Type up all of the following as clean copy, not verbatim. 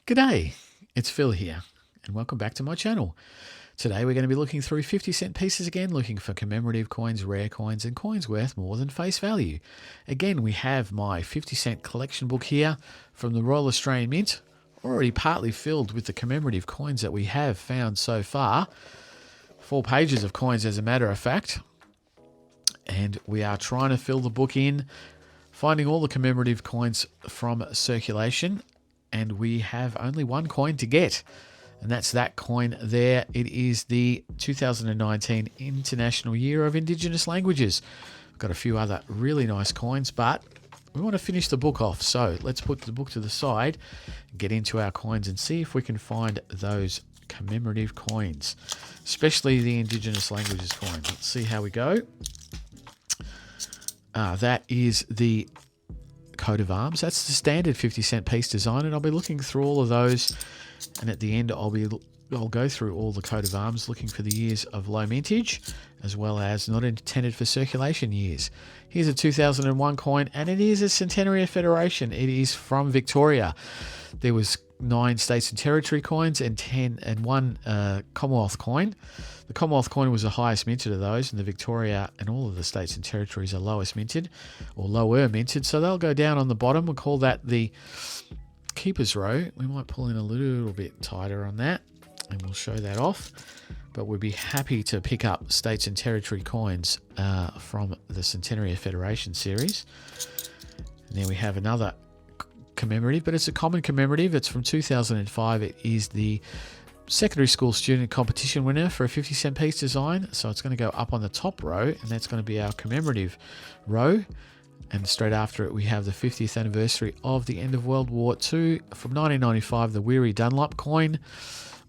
G'day, it's Phil here, and welcome back to my channel. Today we're going to be looking through 50-cent pieces again, looking for commemorative coins, rare coins, and coins worth more than face value. Again, we have my 50-cent collection book here from the Royal Australian Mint, already partly filled with the commemorative coins that we have found so far. 4 pages of coins as a matter of fact. And we are trying to fill the book in, finding all the commemorative coins from circulation. And we have only one coin to get, and that's that coin there. It is the 2019 International Year of Indigenous Languages. We've got a few other really nice coins, but we want to finish the book off. So let's put the book to the side, get into our coins and see if we can find those commemorative coins, especially the Indigenous Languages coin. Let's see how we go. That is the coat of arms. That's the standard 50-cent piece design, and I'll be looking through all of those, and at the end I'll go through all the coat of arms, looking for the years of low mintage as well as not intended for circulation years. Here's a 2001 coin, and it is a Centenary of Federation. It is from Victoria. There was 9 states and territory coins and 1 Commonwealth coin. The Commonwealth coin was the highest minted of those, and the Victoria and all of the states and territories are lowest minted, or lower minted, so they'll go down on the bottom. We'll call that the keeper's row. We might pull in a little bit tighter on that, and we'll show that off. But we'd be happy to pick up states and territory coins from the Centenary of Federation series. And then we have another commemorative, but it's a common commemorative. It's from 2005. It is the secondary school student competition winner for a 50-cent piece design. So it's going to go up on the top row, and that's going to be our commemorative row. And straight after it, we have the 50th anniversary of the end of World War II from 1995, the Weary Dunlop coin.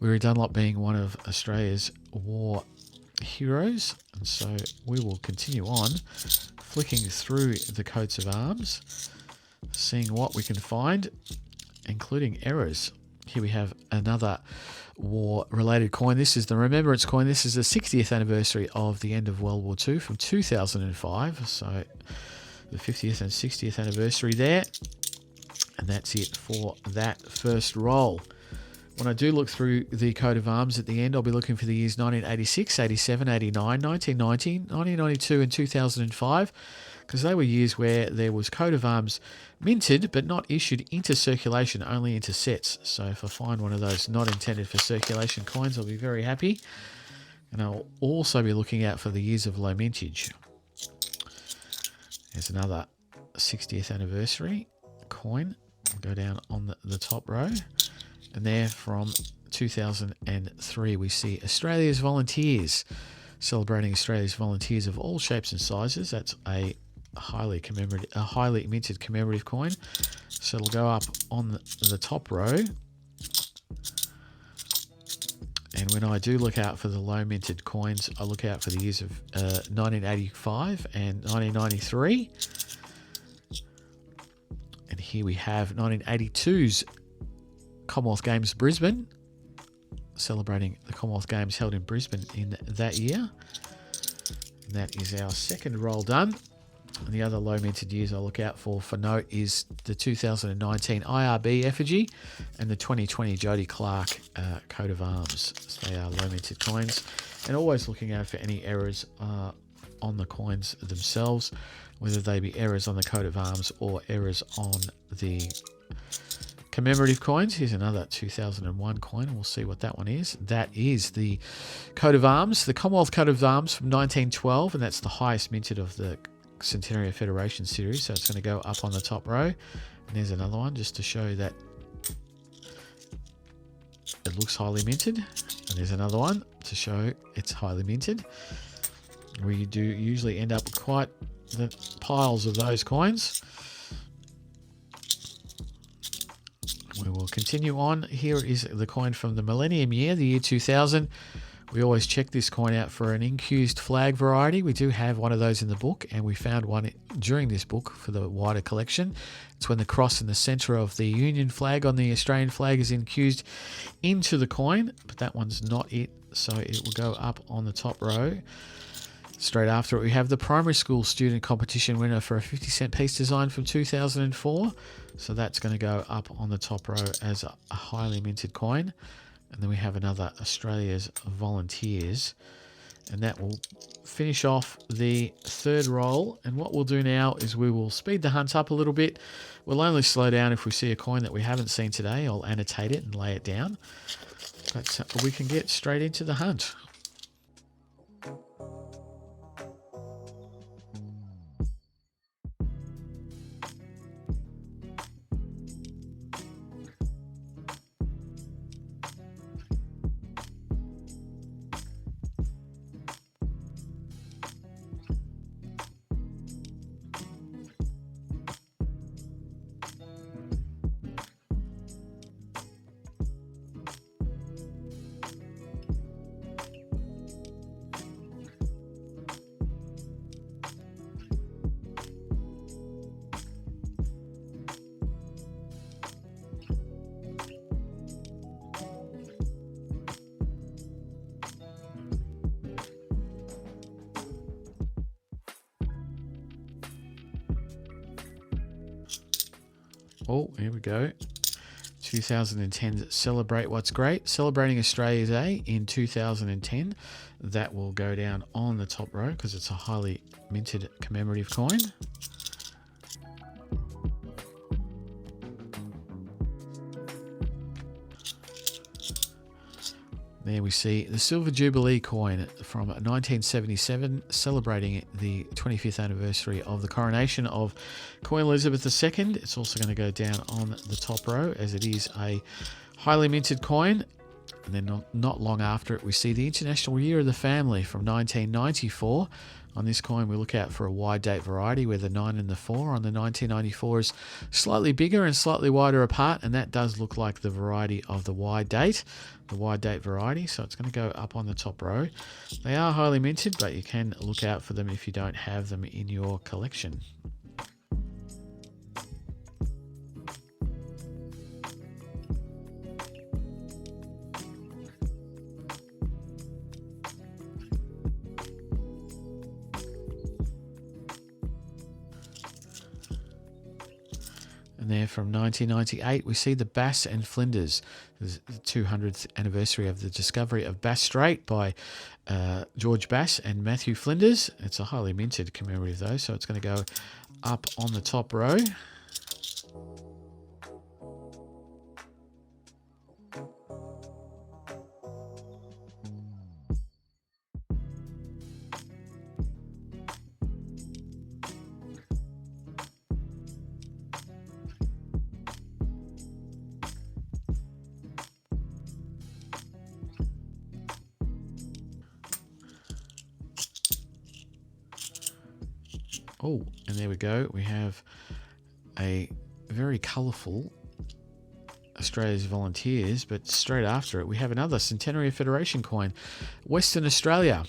Weary Dunlop being one of Australia's war heroes. And so we will continue on flicking through the coats of arms, seeing what we can find, including errors. Here we have another war-related coin. This is the Remembrance coin. This is the 60th anniversary of the end of World War II from 2005. So the 50th and 60th anniversary there. And that's it for that first roll. When I do look through the coat of arms at the end, I'll be looking for the years 1986, 87, 89, 1990, 1992 and 2005, because they were years where there was coat of arms minted but not issued into circulation, only into sets. So if I find one of those not intended for circulation coins, I'll be very happy. And I'll also be looking out for the years of low mintage. There's another 60th anniversary coin. I'll go down on the top row. And there from 2003, we see Australia's Volunteers, celebrating Australia's volunteers of all shapes and sizes. That's a highly minted commemorative coin. So it'll go up on the top row. And when I do look out for the low minted coins, I look out for the years of 1985 and 1993. And here we have 1982's Commonwealth Games Brisbane, celebrating the Commonwealth Games held in Brisbane in that year. And that is our second roll done. And the other low minted years I look out for note is the 2019 IRB effigy and the 2020 Jodie Clark coat of arms. So they are low minted coins. And always looking out for any errors on the coins themselves, whether they be errors on the coat of arms or errors on the commemorative coins. Here's another 2001 coin. We'll see what that one is. That is the coat of arms, the Commonwealth coat of arms from 1912, and that's the highest minted of the Centenary of Federation series. So it's going to go up on the top row. And there's another one just to show that it looks highly minted. And there's another one to show it's highly minted. We do usually end up with quite the piles of those coins. We will continue on. Here is the coin from the Millennium Year, the year 2000. We always check this coin out for an incused flag variety. We do have one of those in the book, and we found one during this book for the wider collection. It's when the cross in the centre of the Union flag on the Australian flag is incused into the coin, but that one's not it, so it will go up on the top row. Straight after it, we have the primary school student competition winner for a 50-cent piece design from 2004. So that's going to go up on the top row as a highly minted coin. And then we have another Australia's Volunteers. And that will finish off the third roll. And what we'll do now is we will speed the hunt up a little bit. We'll only slow down if we see a coin that we haven't seen today. I'll annotate it and lay it down. But we can get straight into the hunt. Oh, here we go. 2010 Celebrate What's Great. Celebrating Australia Day in 2010. That will go down on the top row because it's a highly minted commemorative coin. There we see the Silver Jubilee coin from 1977, celebrating the 25th anniversary of the coronation of Queen Elizabeth II. It's also going to go down on the top row as it is a highly minted coin. And then not long after it, we see the International Year of the Family from 1994. On this coin, we look out for a wide date variety where the 9 and the 4 on the 1994 is slightly bigger and slightly wider apart, and that does look like the variety of the wide date variety, so it's going to go up on the top row. They are highly minted, but you can look out for them if you don't have them in your collection. And there from 1998, we see the Bass and Flinders, the 200th anniversary of the discovery of Bass Strait by George Bass and Matthew Flinders. It's a highly minted commemorative though, so it's going to go up on the top row. Oh, and there we go. We have a very colourful Australia's Volunteers, but straight after it, we have another Centenary of Federation coin, Western Australia.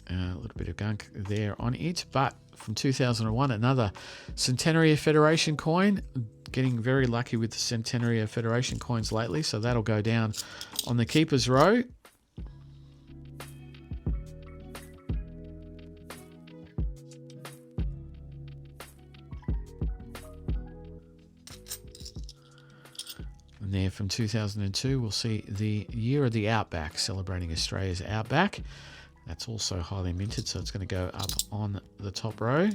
A little bit of gunk there on it, but from 2001, another Centenary of Federation coin. Getting very lucky with the Centenary of Federation coins lately, so that'll go down on the keeper's row. And there from 2002, we'll see the Year of the Outback, celebrating Australia's Outback. That's also highly minted, so it's going to go up on the top row.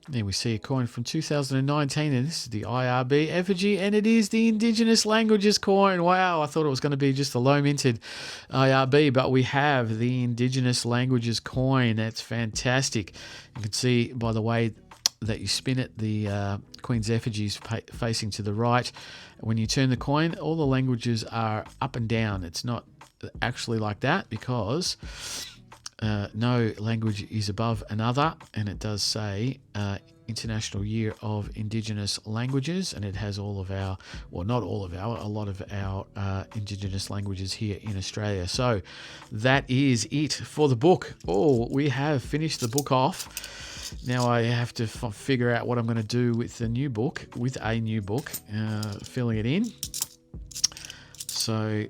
There we see a coin from 2019, and this is the IRB effigy, and it is the Indigenous Languages coin. Wow, I thought it was going to be just a low minted IRB, but we have the Indigenous Languages coin. That's fantastic. You can see by the way that you spin it, the Queen's effigy is facing to the right. When you turn the coin, all the languages are up and down. It's not actually like that because no language is above another, and it does say International Year of Indigenous Languages, and it has all of our, well, not all of our, a lot of our Indigenous languages here in Australia. So that is it for the book. Oh, we have finished the book off. Now I have to figure out what I'm going to do with a new book, filling it in. So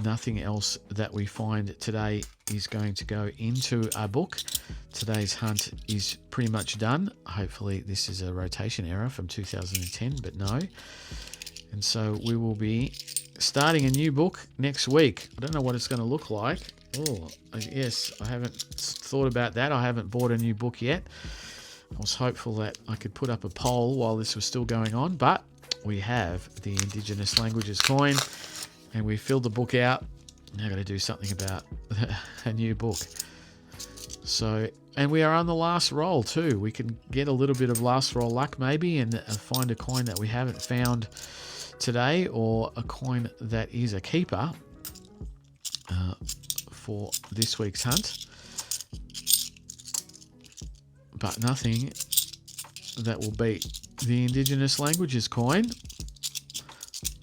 nothing else that we find today is going to go into our book. Today's hunt is pretty much done. Hopefully this is a rotation error from 2010, but no. And so we will be starting a new book next week. I don't know what it's going to look like. Oh, yes, I haven't thought about that. I haven't bought a new book yet. I was hopeful that I could put up a poll while this was still going on, but we have the Indigenous Languages coin, and we filled the book out. Now I've got to do something about a new book. So, and we are on the last roll too. We can get a little bit of last roll luck maybe and find a coin that we haven't found today, or a coin that is a keeper for this week's hunt. But nothing that will beat the Indigenous Languages coin,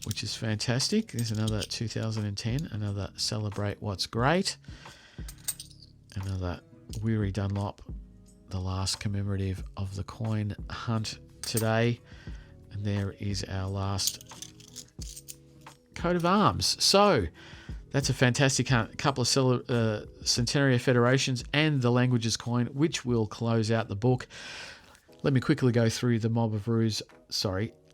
which is fantastic. There's another 2010, another Celebrate What's Great, another Weary Dunlop, the last commemorative of the coin hunt today. And there is our last coat of arms. So that's a fantastic hunt. A couple of Centenary Federations and the Languages coin, which will close out the book. Let me quickly go through the mob of roos.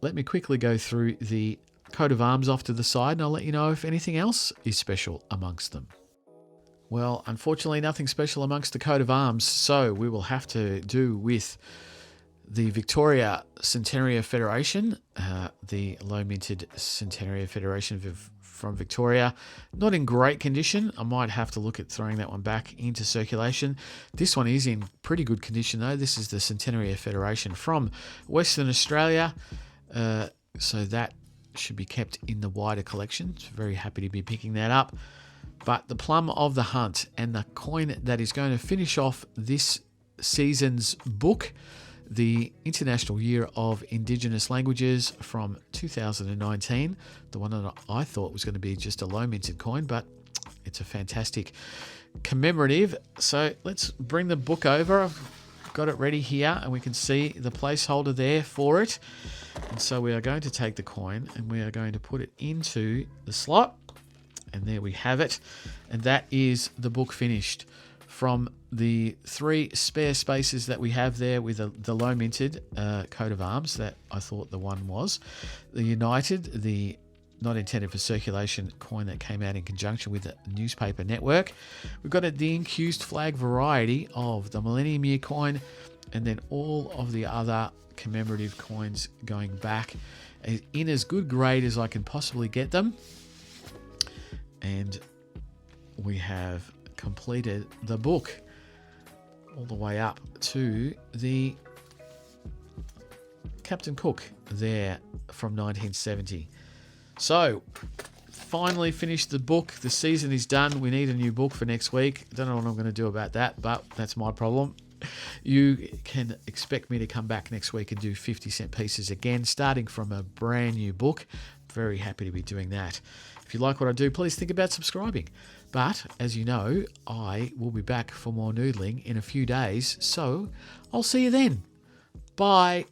Let me quickly go through the coat of arms off to the side, and I'll let you know if anything else is special amongst them. Well, unfortunately, nothing special amongst the coat of arms, so we will have to do with the Victoria Centenary Federation, the low minted Centenary Federation from Victoria. Not in great condition. I might have to look at throwing that one back into circulation. This one is in pretty good condition though. This is the Centenary Federation from Western Australia. So that should be kept in the wider collection. So very happy to be picking that up. But the plum of the hunt and the coin that is going to finish off this season's book, the International Year of Indigenous Languages from 2019, the one that I thought was going to be just a low minted coin, but it's a fantastic commemorative. So let's bring the book over. I've got it ready here and we can see the placeholder there for it. And so we are going to take the coin and we are going to put it into the slot. And there we have it. And that is the book finished. From the 3 spare spaces that we have there with the low minted coat of arms that I thought the one was, the United, the not intended for circulation coin that came out in conjunction with the newspaper network. We've got the incused flag variety of the Millennium Year coin, and then all of the other commemorative coins going back in as good grade as I can possibly get them. And we have completed the book all the way up to the Captain Cook there from 1970. So finally finished the book. The season is done. We need a new book for next week. Don't know what I'm going to do about that, but that's my problem. You can expect me to come back next week and do 50-cent pieces again, starting from a brand new book. Very happy to be doing that. If you like what I do, please think about subscribing. But as you know, I will be back for more noodling in a few days, so I'll see you then. Bye.